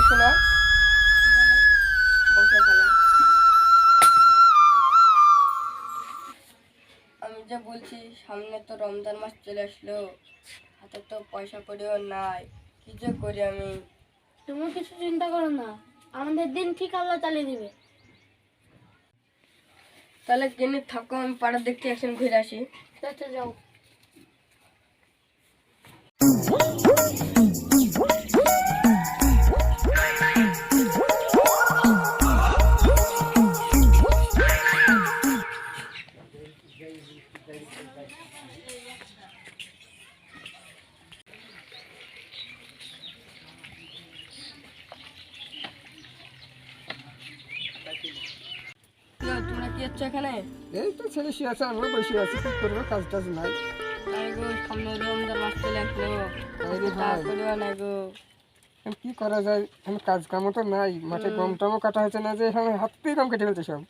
শোনো, বসে এখানে। আমি যে বলছি, সামনে তো রমজান মাস চলে আসলো, হাতে তো পয়সা কড়িও নাই, কি যে করি আমি। তুমি কিছু চিন্তা করো না, আমাদের দিন ঠিক আল্লাহ চালিয়ে দিবে। তাহলে কিনে থাকো, আমি পাড়ার দেখতে একদিন ঘুরে আসি। আচ্ছা যাও। তোমরা কি হচ্ছে এখানে? এই তো ছেলে শুয়ে আছে, আমরা বসে আছি, কি করবো, কাজ টাজ নাই। নাই গো, সামনে রমজান মাস চলে আসলো, আরে টাকা ভাই, কড়িও নাই গো। এখন কি করা যায়, এখন কাজ কামও তো নাই, মাঠে গম টমও কাটা হয়েছে না, যে এখন হাতেই গম কেটে ফেলছে সব।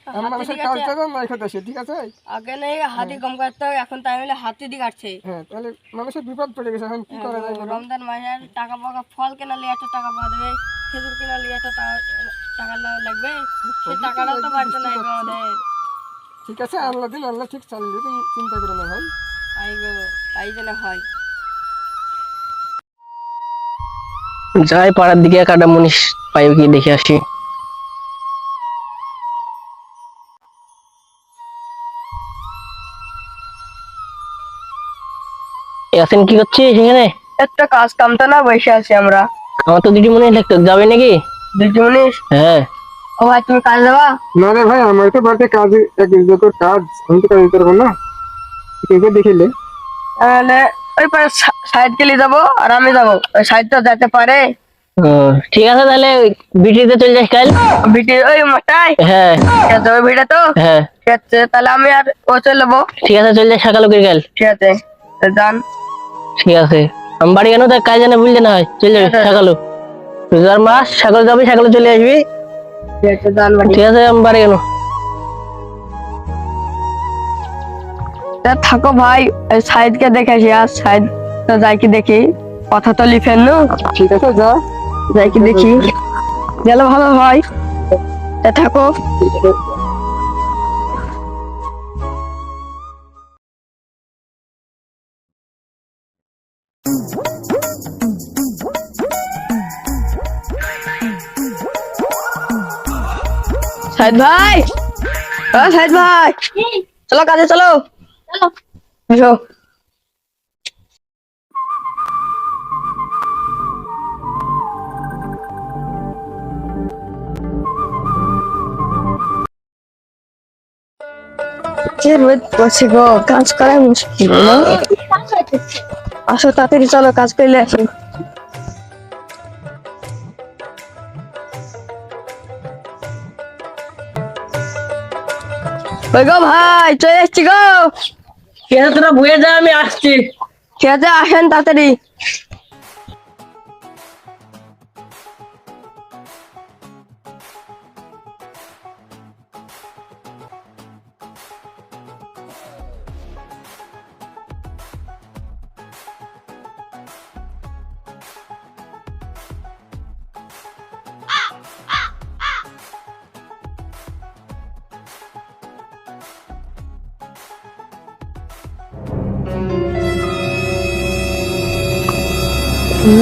আমার হাতে মানুষের ঠিক কাজ আছে, টাজ নাই করতেছে, ঠিক আছে। আগে নেই হাতি কম কাটতে হবে, এখন তাই মিলে হাতি দিয়ে কাটছে। হ্যাঁ, তাহলে মানুষের বিপদ পড়ে গেছে, এখন কি করা যায় বলো? রমজান মাসের টাকা পাকা, ফল কেনালে এত টাকা পাওয়া যাবে, খেজুর কেনালে এত টাকা লাগবে, সে টাকাটাও তো বাড়তে নাই গো আমাদের। ঠিক আছে, আল্লাহ দিন, আল্লাহ ঠিক চালিয়ে দিন, চিন্তা করো না ভাই। তাই গো, তাই যেন হয়। যাই পাড়ার দিকে একটা মনীষ পাই কি দেখে আসি। ইয়াসিন কি করছিস এখানে? একটা কাজ কামটা না, বসে আছি আমরা। আমার তো দুটি মনীষ লাগতো, যাবে নাকি? দুটি মিনিট। হ্যাঁ। ও ভাই, তুমি কাজ দেবা? না রে ভাই, আমার তো বাড়িতে কাজ, এক যত কাজ, আমি তো কাজ দিতে পারবো না, তোকে দেখিলে। তাহলে ওই পারে সাইড কে নিয়ে যাবো, আর আমি যাবো, ওই সাইড তো যেতে পারে। ও, ঠিক আছে, তাহলে বিটিতে চলে যাস কাল। ভিটি ওই মাথায়? হ্যাঁ ঠিক আছে, ওই ভিটা তো। হ্যাঁ, ঠিক আছে, তাহলে আমি আর ও চলে যাবো। ঠিক আছে, চলে যাস সকালে করে কাল। ঠিক আছে, তা যান। ঠিক আছে, আমি বাড়ি কেন, তার কাজ জানে বুঝলে না হয়, চলে যাবি সকালে। রোজার মাস, সকালে যাবি, সকালে চলে আসবি। ঠিক আছে, যান বাড়ি। ঠিক আছে, আমি বাড়ি কেন। তা থাকো ভাই, ওই সাইড কে দেখে আসি, আর সাইড তো যাই কি দেখি, কথা তো লিখেন নো। ঠিক আছে, যা। যাই কি দেখি, গেলে ভালো হয়। তা থাকো। সাইদ ভাই, ও সাইদ ভাই, চলো কাজে চলো। চলো। এসো। যে রোদ পড়ছে গো, কাজ করা মুশকিল না। আসো তাড়াতাড়ি, চলো কাজ করলে আসি। ওই গো ভাই, চলে এসছি গো। ঠিক আছে, তোরা বয়ে যা, আমি আসছি। ঠিক আছে, আসেন তাড়াতাড়ি।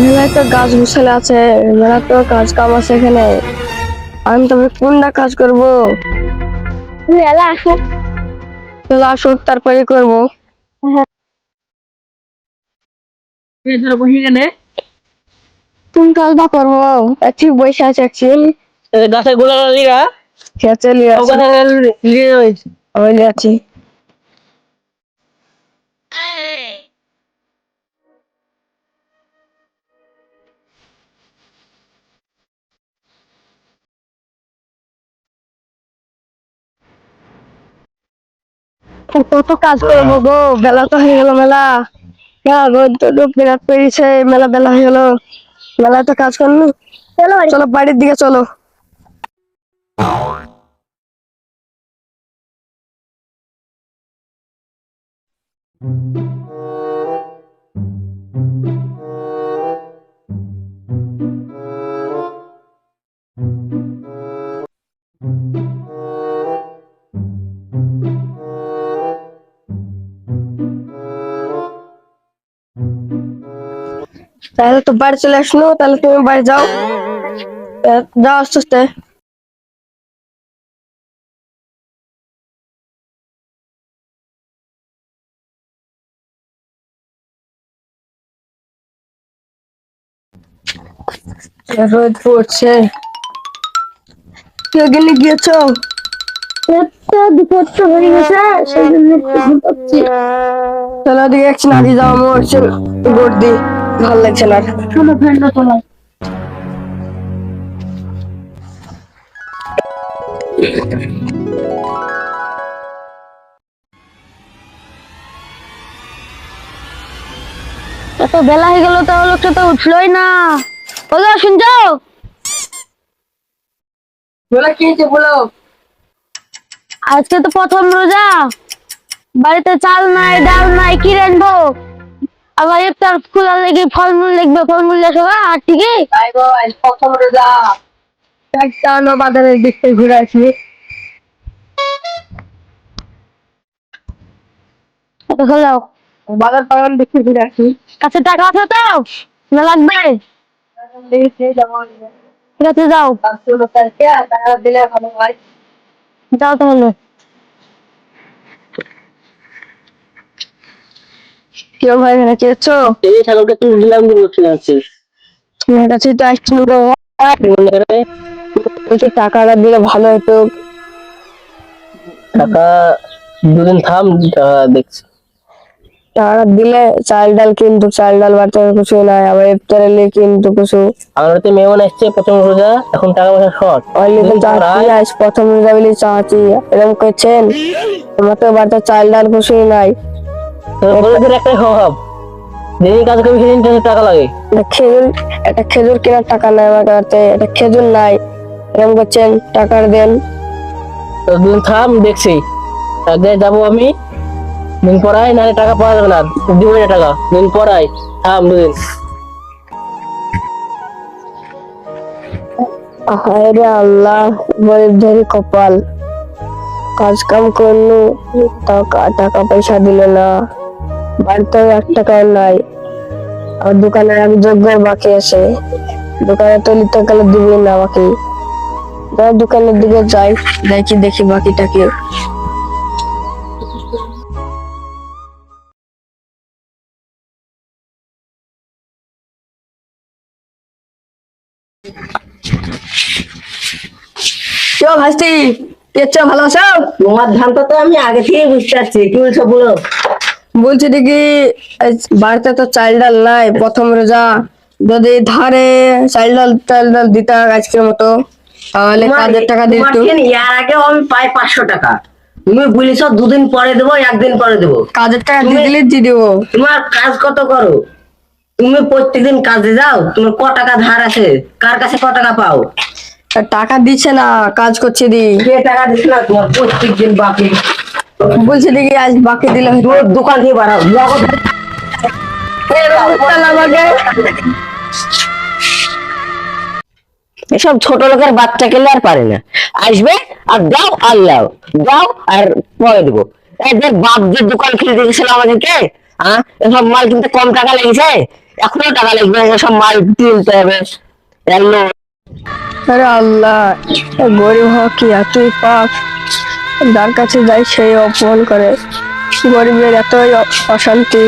মেলায় তো গাছ গুছালে আছে, মেলা তো কাজ কাম আছে এখানে, আমি তবে কোনটা কাজ করবো? মেলা আসুক। মেলা আসুক, তারপরে করবো। তোরা বসে কেন? কোন কাজটা করবো, ঠিক বসে আছে অ্যাকচুয়ালি। গাছের গোড়া লিগা, খেতে লিয়ে ও আছি, কথা লিয়ে যাইছি। আমি লিয়ে আছি। কত কাজ করবো গো, বেলা তো হয়ে গেল মেলা। রোদ তো বিরাট পেরিছে, মেলা বেলা হয়ে গেল, মেলায় তো কাজ করলো। চলো বাড়ির দিকে চলো। তাহলে তো বাড়ি চলে আসলো, তাহলে তুমি বাড়ি যাও। যাও আস্তে আস্তে। রোদ পড়ছে, কেউ গেলে গিয়েছো? দুপুর হয়ে গেছে, সেই জন্য ঘুমাচ্ছি। চলো দিকে এক নাড়ি যাও, আমি হচ্ছে গোট দি, ভালো লাগছে না। চলো ফ্রেন্ডরা চলো। এত বেলা হয়ে গেল, তো লোকটা তো উঠলোই না। বলো, শুনছো? বলো কি হয়েছে বলো। আজকে তো প্রথম রোজা, বাড়িতে চাল নাই ডাল নাই, কি রাখবো? আবার ইফতার খোলা লেগে ফলমূল লিখবে, ফলমূল লেখো আর ঠিকই। প্রথম রোজা, একটা বাজারের দিক থেকে ঘুরে আসি। খোলাও, বাজার টাজার দেখে ঘুরে আসি। কাছে টাকা আছে তো না লাগবে? ঠিক আছে যাও, টাকা দিলে ভালো হয়। যাও তাহলে। কেউ ভাই না চেয়েছো? এই ছাগলটা তুই দিলাম কি বলছিস আছিস? তোমার কাছে তো আসছিল গো। বলছি টাকাটা দিলে ভালো হতো। টাকা দুদিন থাম, টাকা দেখছি। টাকাটা দিলে চাল ডাল কিন্তু, চাল ডাল বাড়তে কিছু নাই, আবার ইফতারে কিন্তু কিছু। আমার বাড়িতে মেহমান এসছে প্রথম রোজা, এখন টাকা পয়সা শর্ট। চাচি আজ প্রথম রোজা বলে চাচি এরকম করছেন। তোমার তো বাড়িতে চাল ডাল কিছুই নাই। গরিবদের একটাই স্বভাব, যেদিন কাজ করবি সেদিন টাকা লাগে। একটা খেজুর কেনার টাকা নাই আমার কাছে, একটা খেজুর নাই, এরকম করছেন। টাকা দেন। তো দুদিন থাম দেখছি, এক জায়গায় যাবো আমি, দিন পড়াই নাহলে টাকা পাওয়া যাবে না, দিব না টাকা, দিন পড়াই, থাম দুদিন। হায় রে আল্লাহ, গরিবদের কপাল। কাজ কাম করলু, টাকা পয়সা দিল না, বাড়িতেও 1 টাকাও নাই। আর দোকানে এক যোগ্য বাকি আছে, দোকানে তো নিতে গেলে দিবি না বাকি। দোকানের দিকে যাই, দেখি বাকিটাকে। কেউ ভাসতি কেচ্ছা ভালো আছো? তোমার ধানটা তো আমি আগে থেকে বুঝতে পারছি, কি বলছো বলো। বলছি দেখি বাড়িতে তো চাল ডাল নাই, প্রথম রোজা, যদি ধারে চাল ডাল দিতা আজকের মতো, তাহলে কাজের টাকা দিত। ইয়ার আগে আমি পাই 500 টাকা, তুমি বলেছো দুদিন পরে দেবো, একদিন পরে দেবো। কাজের টাকা দিয়ে দিলে দিয়ে দেবো। তোমার কাজ কত করো? তুমি প্রত্যেকদিন কাজে যাও, তোমার ক টাকা ধার আছে? কার কাছে ক টাকা পাও? টাকা দিচ্ছে না, কাজ করছে দি। কে টাকা দিচ্ছে না? তোমার প্রত্যেকদিন বাকি। বলছি দেখি আজ বাকি দিলে হয়তো। তোমার দোকান থেকে বাড়াও, আমাকে এসব ছোট লোকের বাচ্চা খেলে আর পারে না, আসবে আর দাও আর লাও, দাও আর পরে দেবো। এদের বাপ যে দোকান খুলে দিয়েছিল আমাদেরকে, এসব মাল কিনতে কম টাকা লেগেছে, এখনো টাকা লাগবে, এসব মাল তুলতে হবে। এগুলো আরে আল্লাহ, গরিব হওয়া কি এতই পাপ? যার কাছে যাই সেই অপমান করে। গরিবের এতই অশান্তি।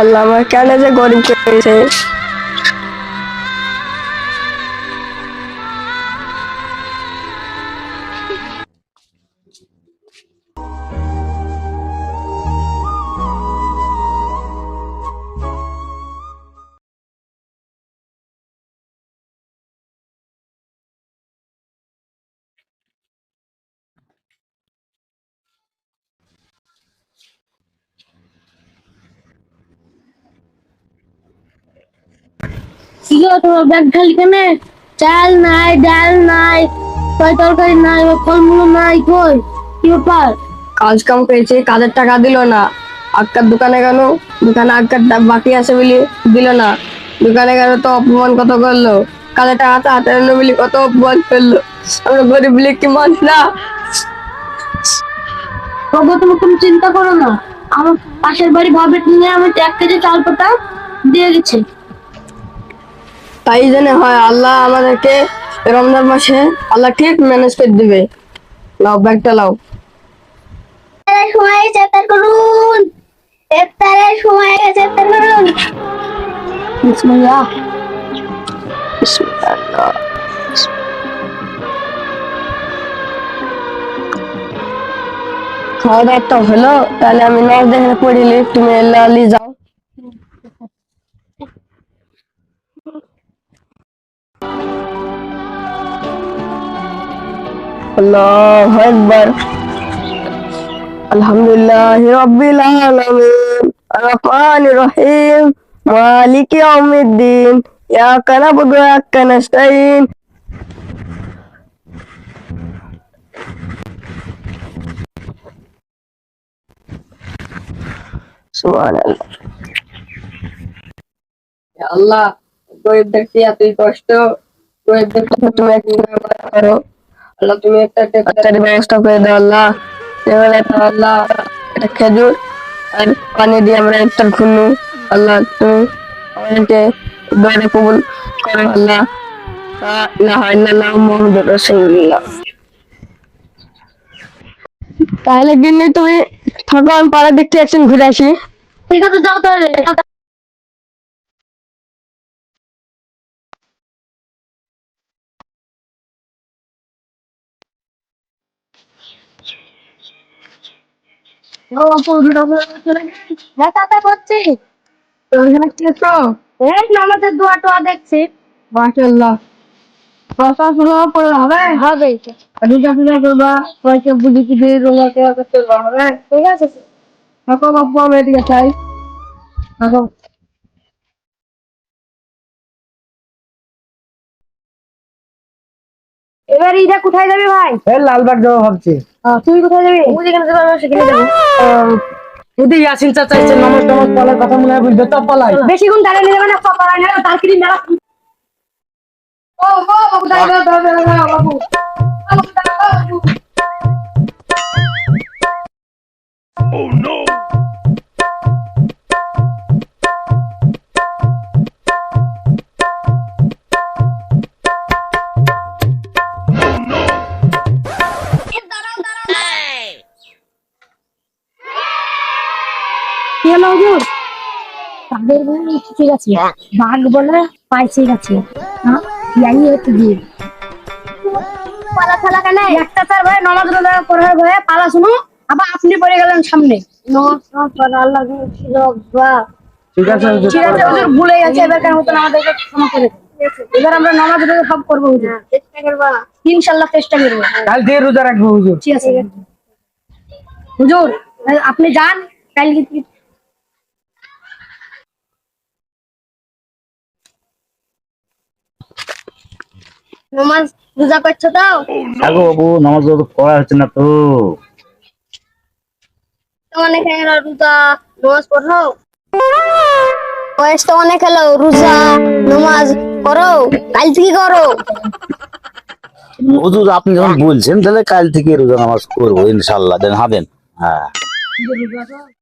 আল্লাহ আমার কেন যে গরিব করেছে। কি গো, তোমার ব্যাগ খালি কেন? চাল নাই ডাল নাই, তরকারি নাই, ফলমূল নাই, কই কি ব্যাপার? কাজ কাম করেছে, কাজের টাকা দিল না। আক্কার দোকানে গেল, দোকানে আক্কার বাকি আছে বলি দিল না। দোকানে গেল তো অপমান কত করলো, কাজের টাকা হাতে এলো বলি কত অপমান করলো। আমরা গরিব বলি কি মানুষ না। বাবা তুমি কোনো চিন্তা করো না, আমার পাশের বাড়ি ভাবে নিয়ে আমি 1 কেজি চাল পেতাম, দিয়ে গেছে। তাই জন্য হয় আল্লাহ আমাদেরকে রমজান মাসে আল্লাহ ঠিক ম্যানেজ করে দিবে। লাও ব্যাগটা লাও। সময় ইফতার করুন, ইফতারের সময় গেছে, ইফতার করুন। বিসমিল্লাহ। বিসমিল্লাহ। খাওয়া দাওয়া তো হলো, তাহলে আমি নাচ দেখে পড়িলি, তুমি লালি যাও। আল্লাহু আকবার। আলহামদুলিল্লাহি রাব্বিল আলামিন আর রহমানির রহিম মালিকি ইয়াউমিদ্দিন ইয়াকা না'বুদু ওয়া ইয়াকা নাস্তাইন। সুবহানাল্লাহ। ইয়া আল্লাহ, গরিবদের কি এত কষ্ট, গরিবদের তুমি একটু করো আল্লাহ, তুমি একটা ব্যবস্থা করে দাও আল্লাহ। এবারে তো আল্লাহ একটা খেজুর আর পানি দিয়ে আমরা ইফতার খুললু। আল্লাহ তুমি আমাদেরকে দোয়া কবুল করো আল্লাহ। লা ইলাহা ইল্লাল্লাহু মুহাম্মাদুর রাসূলুল্লাহ। তাহলে গিন্নি তুমি থাকো, আমি পাড়ার দিক থেকে একদিন ঘুরে আসি। ঠিক আছে, যাও তাহলে। ও আপু, হ্যাঁ চাচা করছি। ওখানে কি আছো? এই নামাজের দোয়া টোয়া দেখছি। মাশাআল্লাহ। পড়াশোনা পড়ে হবে? হবে। রোজা ফোজা করবা, সবাইকে বুঝি কি দিয়ে রোজা কেয়া করতে হবে। ঠিক আছে। থাকো বাপু, আমি এদিকে চাই। থাকো। এবার ঈদে কোথায় যাবি ভাই? এই লালবাগ যাবো ভাবছি। তুই কোথায় যাবি? তুই যেখানে যাবি আমরা সেখানে যাবো। যদি ইয়াসিন চাচা এসে নামাজ টামাজ পড়ার কথা মনে হয় বুঝতে তো পালাই। বেশিক্ষণ দাঁড়িয়ে নেবে না, সব পাড়ায় নেবে, তার কিনে মেলা। ও বাবু, দাঁড়িয়ে বাবু। কি হলো হুজুর? তাদের বলে ঠিক আছে, বাঘ বলে পাইছে গেছে। হ্যাঁ, ইয়াই হচ্ছে কি পালা খেলা কেন? একটা তার ভাই নমাজ রোজা পড়ার ভয়ে পালা শুনো, আবার আপনি পড়ে গেলেন সামনে। নমস্কার পড়া আল্লাহ ছিল বা। ঠিক আছে ঠিক আছে হুজুর, ভুলে গেছে, এবার কেন হতো না, আমাদেরকে ক্ষমা করে দিন। এবার আমরা নামাজ রোজা সব করবো হুজুর, চেষ্টা করবা ইনশাআল্লাহ, চেষ্টা করবো। কাল থেকে রোজা রাখবো হুজুর। ঠিক আছে হুজুর, আপনি যান কালকে। নামাজ রোজা করছো তো? আগো বাবু, নামাজ তো পড়া হচ্ছে না তো। অনেক হলো রোজা নামাজ পড়ো, বয়স তো অনেক হলো, রোজা নামাজ করো, কাল থেকে করো। হুজুর আপনি যখন বলছেন তাহলে কাল থেকে রোজা নামাজ করবো ইনশাল্লাহ, দেন হবেন। হ্যাঁ।